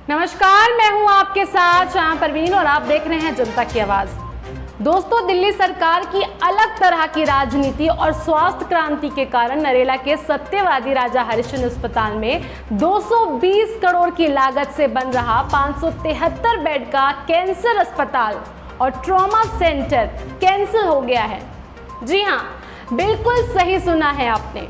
नमस्कार, मैं हूं आपके साथ शाम परवीन और आप देख रहे हैं जनता की आवाज। दोस्तों, दिल्ली सरकार की अलग तरह की राजनीति और स्वास्थ्य क्रांति के कारण नरेला के सत्यवादी राजा हरिश्चंद्र अस्पताल में 220 करोड़ की लागत से बन रहा 573 बेड का कैंसर अस्पताल और ट्रॉमा सेंटर कैंसिल हो गया है। जी हां, बिल्कुल सही सुना है आपने।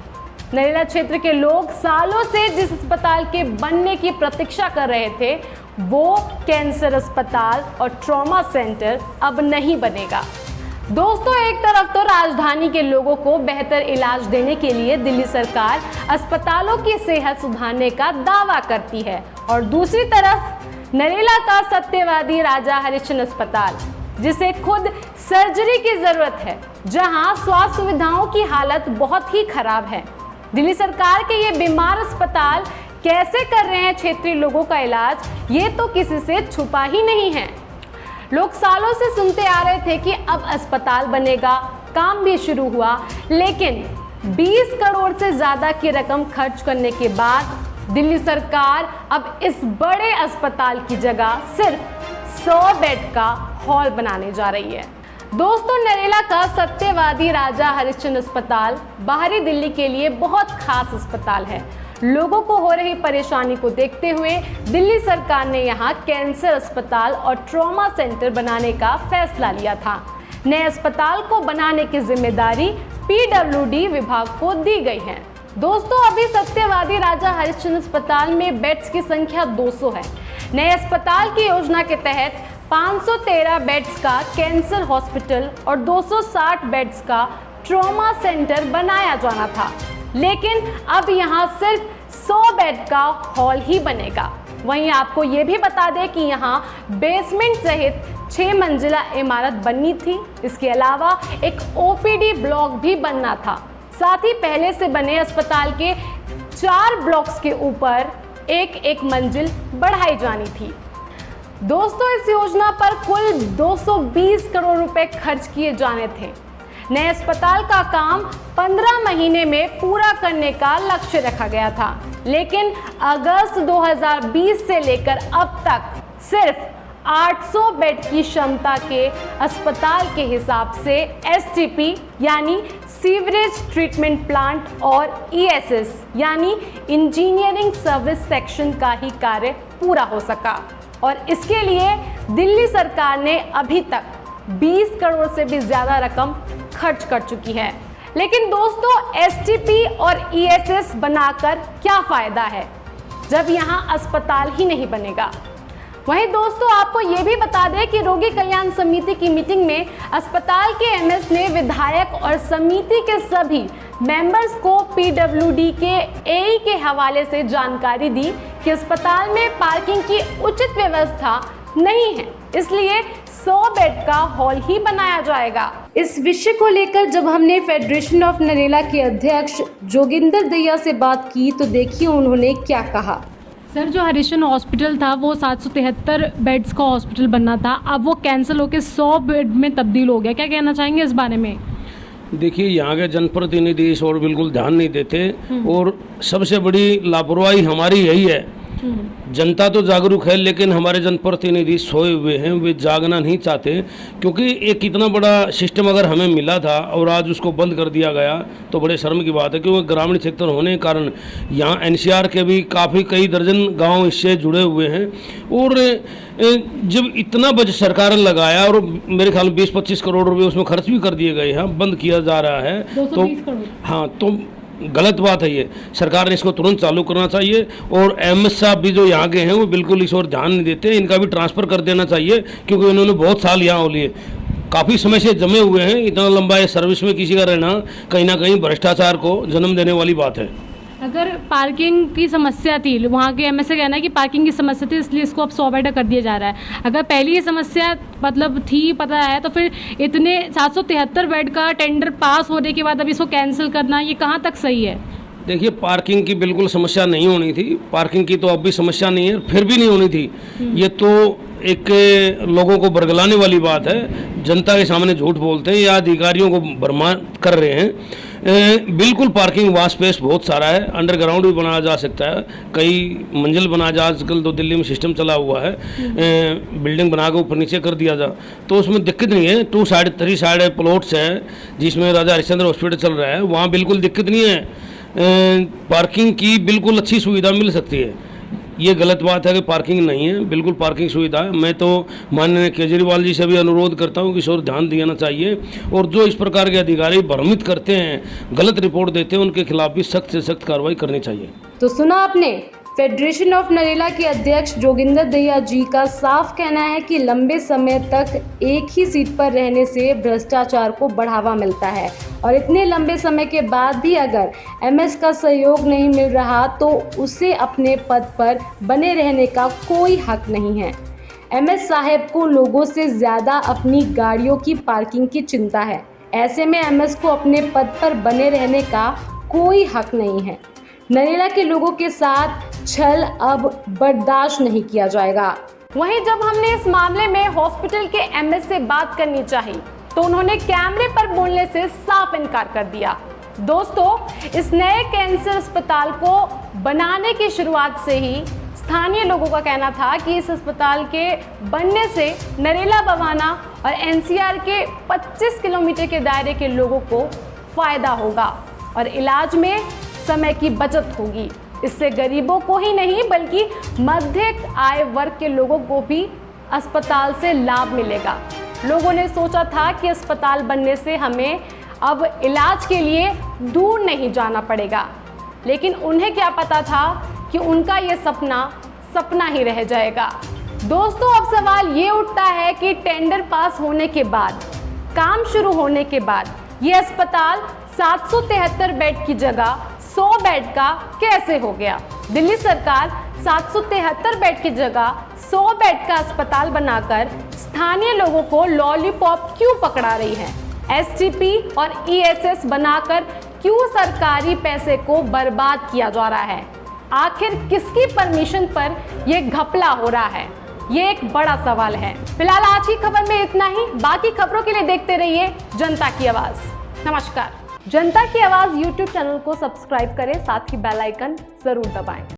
नरेला क्षेत्र के लोग सालों से जिस अस्पताल के बनने की प्रतीक्षा कर रहे थे, वो कैंसर अस्पताल और ट्रॉमा सेंटर अब नहीं बनेगा। दोस्तों, एक तरफ तो राजधानी के लोगों को बेहतर इलाज देने के लिए दिल्ली सरकार अस्पतालों की सेहत सुधारने का दावा करती है और दूसरी तरफ नरेला का सत्यवादी राजा हरिश्चंद्र अस्पताल, जिसे खुद सर्जरी की जरूरत है, जहां स्वास्थ्य सुविधाओं की हालत बहुत ही खराब है। दिल्ली सरकार के ये बीमार अस्पताल कैसे कर रहे हैं क्षेत्रीय लोगों का इलाज, ये तो किसी से छुपा ही नहीं है। लोग सालों से सुनते आ रहे थे कि अब अस्पताल बनेगा, काम भी शुरू हुआ, लेकिन 20 करोड़ से ज़्यादा की रकम खर्च करने के बाद दिल्ली सरकार अब इस बड़े अस्पताल की जगह सिर्फ 100 बेड का हॉल बनाने जा रही है। दोस्तों, नरेला का सत्यवादी राजा हरिश्चंद्र अस्पताल बाहरी दिल्ली के लिए बहुत खास अस्पताल है। लोगों को हो रही परेशानी को देखते हुए दिल्ली सरकार ने यहाँ कैंसर अस्पताल और ट्रॉमा सेंटर बनाने का फैसला लिया था। नए अस्पताल को बनाने की जिम्मेदारी PWD विभाग को दी गई है। दोस्तों, अभी सत्यवादी राजा हरिश्चंद्र अस्पताल में बेड्स की संख्या 200 है। नए अस्पताल की योजना के तहत 513 बेड्स का कैंसर हॉस्पिटल और 260 बेड्स का ट्रॉमा सेंटर बनाया जाना था, लेकिन अब यहाँ सिर्फ 100 बेड का हॉल ही बनेगा। वहीं आपको ये भी बता दें कि यहाँ बेसमेंट सहित 6 मंजिला इमारत बननी थी। इसके अलावा एक OPD ब्लॉक भी बनना था। साथ ही पहले से बने अस्पताल के 4 ब्लॉक्स के ऊपर एक मंजिल बढ़ाई जानी थी। दोस्तों, इस योजना पर कुल 220 करोड़ रुपए खर्च किए जाने थे। नए अस्पताल का काम 15 महीने में पूरा करने का लक्ष्य रखा गया था, लेकिन अगस्त 2020 से लेकर अब तक सिर्फ 800 बेड की क्षमता के अस्पताल के हिसाब से STP यानी सीवरेज ट्रीटमेंट प्लांट और ESS यानी इंजीनियरिंग सर्विस सेक्शन का ही कार्य पूरा हो सका और इसके लिए दिल्ली सरकार ने अभी तक 20 करोड़ से भी ज़्यादा रकम खर्च कर चुकी है। लेकिन दोस्तों, STP और ESS बनाकर क्या फ़ायदा है जब यहाँ अस्पताल ही नहीं बनेगा। वहीं दोस्तों, आपको ये भी बता दें कि रोगी कल्याण समिति की मीटिंग में अस्पताल के MS ने विधायक और समिति के सभी मेंबर्स को PWD के AE के हवाले से जानकारी दी कि अस्पताल में पार्किंग की उचित व्यवस्था नहीं है, इसलिए 100 बेड का हॉल ही बनाया जाएगा। इस विषय को लेकर जब हमने फेडरेशन ऑफ नरेला के अध्यक्ष जोगिंदर दहिया से बात की तो देखिए उन्होंने क्या कहा। सर, जो हरिश्चंद्र हॉस्पिटल था वो 773 बेड्स का हॉस्पिटल बनना था, अब वो कैंसिल होकर 100 बेड में तब्दील हो गया। क्या कहना चाहेंगे इस बारे में? देखिए, यहाँ के जनप्रतिनिधि इस और बिल्कुल ध्यान नहीं देते और सबसे बड़ी लापरवाही हमारी यही है। जनता तो जागरूक है, लेकिन हमारे जनप्रतिनिधि सोए हुए हैं, वे जागना नहीं चाहते, क्योंकि एक इतना बड़ा सिस्टम अगर हमें मिला था और आज उसको बंद कर दिया गया तो बड़े शर्म की बात है, क्योंकि ग्रामीण क्षेत्र होने के कारण यहाँ NCR के भी काफ़ी कई दर्जन गांव इससे जुड़े हुए हैं और जब इतना बजट सरकार ने लगाया और मेरे ख्याल में 20-25 करोड़ रुपये उसमें खर्च भी कर दिए गए हैं, बंद किया जा रहा है, तो हाँ, तो गलत बात है। ये सरकार ने इसको तुरंत चालू करना चाहिए और MS साहब भी जो यहाँ के हैं वो बिल्कुल इस ओर ध्यान नहीं देते। इनका भी ट्रांसफ़र कर देना चाहिए, क्योंकि उन्होंने बहुत साल यहाँ हो लिए, काफ़ी समय से जमे हुए हैं। इतना लंबा सर्विस में किसी का रहना कहीं ना कहीं भ्रष्टाचार को जन्म देने वाली बात है। अगर पार्किंग की समस्या थी, वहाँ के MS का कहना है कि पार्किंग की समस्या थी, इसलिए इसको अब 100 बेड कर दिया जा रहा है। अगर पहले ये समस्या मतलब थी, पता है, तो फिर इतने 773 बेड का टेंडर पास होने के बाद अब इसको कैंसिल करना, ये कहाँ तक सही है? देखिए, पार्किंग की बिल्कुल समस्या नहीं होनी थी, पार्किंग की तो अब भी समस्या नहीं है, फिर भी नहीं होनी थी। ये तो एक लोगों को बरगलाने वाली बात है, जनता के सामने झूठ बोलते हैं या अधिकारियों को भरमा कर रहे हैं। बिल्कुल पार्किंग वहाँ स्पेस बहुत सारा है, अंडरग्राउंड भी बनाया जा सकता है, कई मंजिल बनाया जा, आजकल तो दिल्ली में सिस्टम चला हुआ है, बिल्डिंग बना के ऊपर नीचे कर दिया जा, तो उसमें दिक्कत नहीं है। 2 साइड 3 साइड प्लॉट्स हैं जिसमें राजा हरिश्चंद्र हॉस्पिटल चल रहा है, वहाँ बिल्कुल दिक्कत नहीं है, पार्किंग की बिल्कुल अच्छी सुविधा मिल सकती है। ये गलत बात है कि पार्किंग नहीं है, बिल्कुल पार्किंग सुविधा है। मैं तो माननीय केजरीवाल जी से भी अनुरोध करता हूं कि इस ओर ध्यान देना चाहिए, और जो इस प्रकार के अधिकारी भ्रमित करते हैं, गलत रिपोर्ट देते हैं, उनके खिलाफ भी सख्त से सख्त कार्रवाई करनी चाहिए। तो सुना आपने, फेडरेशन ऑफ नरेला के अध्यक्ष जोगिंदर दहिया जी का साफ कहना है कि लंबे समय तक एक ही सीट पर रहने से भ्रष्टाचार को बढ़ावा मिलता है, और इतने लंबे समय के बाद भी अगर एमएस का सहयोग नहीं मिल रहा तो उसे अपने पद पर बने रहने का कोई हक नहीं है। एमएस साहब को लोगों से ज़्यादा अपनी गाड़ियों की पार्किंग की चिंता है। ऐसे में एमएस को अपने पद पर बने रहने का कोई हक नहीं है। नरेला के लोगों के साथ छल अब बर्दाश्त नहीं किया जाएगा। वहीं जब हमने इस मामले में हॉस्पिटल के एमएस से बात करनी चाहिए तो उन्होंने कैमरे पर बोलने से साफ इनकार कर दिया। दोस्तों, इस नए कैंसर अस्पताल को बनाने की शुरुआत से ही स्थानीय लोगों का कहना था कि इस अस्पताल के बनने से नरेला, बवाना और एनसीआर के 25 किलोमीटर के दायरे के लोगों को फायदा होगा और इलाज में समय की बचत होगी। इससे गरीबों को ही नहीं बल्कि मध्यम आय वर्ग के लोगों को भी अस्पताल से लाभ मिलेगा। लोगों ने सोचा था कि अस्पताल बनने से हमें अब इलाज के लिए दूर नहीं जाना पड़ेगा, लेकिन उन्हें क्या पता था कि उनका ये सपना ही रह जाएगा। दोस्तों, अब सवाल ये उठता है कि टेंडर पास होने के बाद, काम शुरू होने के बाद ये अस्पताल 773 बेड की जगह 100 बेड का कैसे हो गया? दिल्ली सरकार 773 बेड की जगह 100 बेड का अस्पताल बनाकर स्थानीय लोगों को लॉलीपॉप क्यों पकड़ा रही है? एसटीपी और ईएसएस बनाकर क्यों सरकारी पैसे को बर्बाद किया जा रहा है? आखिर किसकी परमिशन पर यह घपला हो रहा है? ये एक बड़ा सवाल है। फिलहाल आज की खबर में इतना ही। बाकी खबरों के लिए देखते रहिए जनता की आवाज। नमस्कार। जनता की आवाज YouTube चैनल को सब्सक्राइब करें, साथ ही बेल आइकन जरूर दबाएं।